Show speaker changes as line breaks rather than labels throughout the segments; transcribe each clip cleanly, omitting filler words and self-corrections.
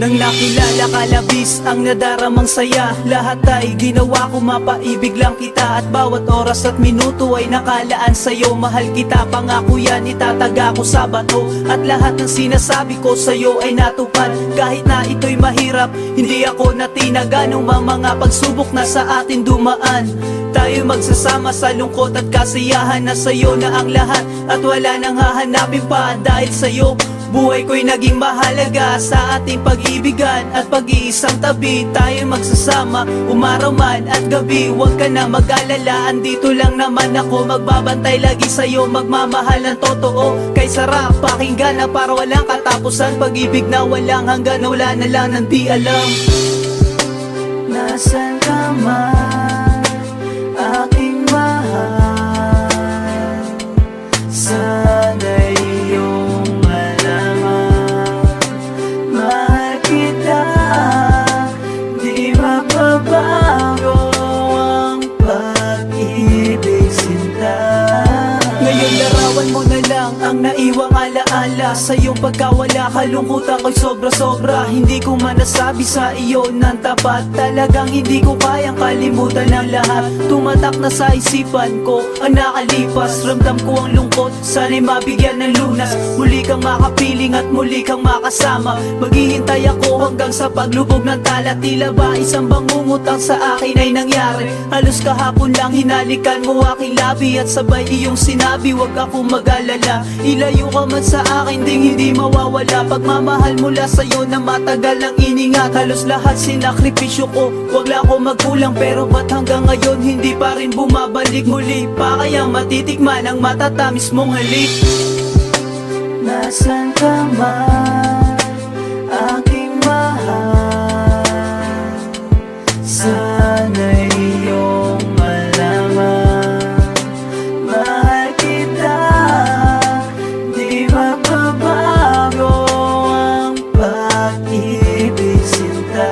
Nang nakilala ka, labis ang nadaramang saya. Lahat ay ginawa ko, mapaibig lang kita. At bawat oras at minuto ay nakalaan sa'yo. Mahal kita, pangako yan, itataga ko sa bato. At lahat ng sinasabi ko sa'yo ay natupad. Kahit na ito'y mahirap, hindi ako natinaga nung mga pagsubok na sa atin dumaan. Tayo magsasama sa lungkot at kasiyahan, na sa'yo na ang lahat at wala nang hahanapin pa. Dahil sa'yo, buhay ko'y naging mahalaga. Sa ating pag-ibigan at pag-iisang tabi, tayo magsasama umaraw man at gabi. Huwag ka na mag-alala, andito lang naman ako. Magbabantay lagi sa'yo, magmamahal ng totoo. Kay sarap pakinggan na para walang katapusan. Pag-ibig na walang hanggan, wala na lang ng di alam. Nasaan ka man, aking mahal? Sana'y iyong malaman, mahal kita. Di mapabago ang pag-ibig, sinta. Ngayon larawan mo na lang ang naiwang alaala. Sa iyong pagkawala, kalungkutan ko'y sobra-sobra. Hindi ko man nasabi sa iyo ng tapat. Talagang hindi ko kayang kalimutan ang lahat. Tumatak na sa isipan ko ang nakalipas. Ramdam ko ang lungkot, sana'y mabigyan ng lunas. Muli kang makapiling at muli kang makasama. Maghihintay ako hanggang sa paglubog ng tala. Tila ba isang bangungutang sa akin ay nangyari. Halos kahapon lang hinalikan mo aking labi. At sabay iyong sinabi, wag ako mag-alala. Ilayo ka man sa akin, ding hindi mawawala. Pagmamahal mula sa'yo na matagal ang iningat. Halos lahat sinakripisyo ko, wag lang ako magkulang. Pero ba't hanggang ngayon hindi pa rin bumabalik? Muli pa kayang matitikman ang matatamis mong halik? Nasaan ka man, aking mahal? Sana'y iyong malaman, mahal kita. Di mapabago ang pag-ibig, sinta.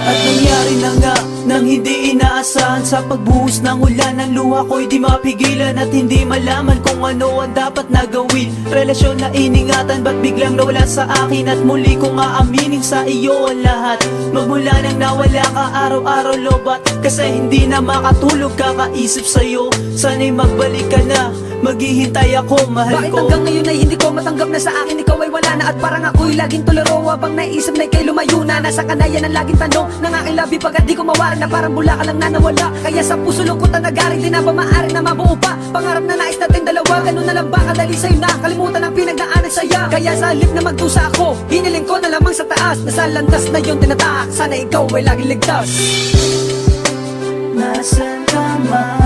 At nangyari na nga nang hindi inaasahan. Sa pagbuhos ng ulan, ang luha ko'y di mapigilan. At hindi malaman kung ano ang dapat na gawin. Relasyon na iningatan, ba't biglang nawala sa akin? At muli kong aaminin sa iyo ang lahat. Magmula nang nawala ka, araw-araw lobat. Kasi hindi na makatulog, kakaisip sa'yo. Sana'y magbalik ka na, maghihintay ako, mahal
Bakit
ko.
hanggang ngayon ay hindi ko matanggap na sa akin ikaw ay wala na? At parang ako'y laging tularo, habang naisip na'y kay lumayo na. Nasa kanayan ang laging tanong ng aking labi, pagkat di ko mawarin na parang bula ka lang na nawala. Kaya sa puso lungkot na nagaring, di na ba maaari na mabuo pa? Pangarap na nais natin dalawa, ganun na lang ba kadali sa'yo na kalimutan ang pinagdaanan saya? Kaya sa halip na magdusa ako, hiniling ko na lamang sa taas, na sa landas na yun tinataak. Sana ikaw ay laging ligtas.
Nasaan ka man,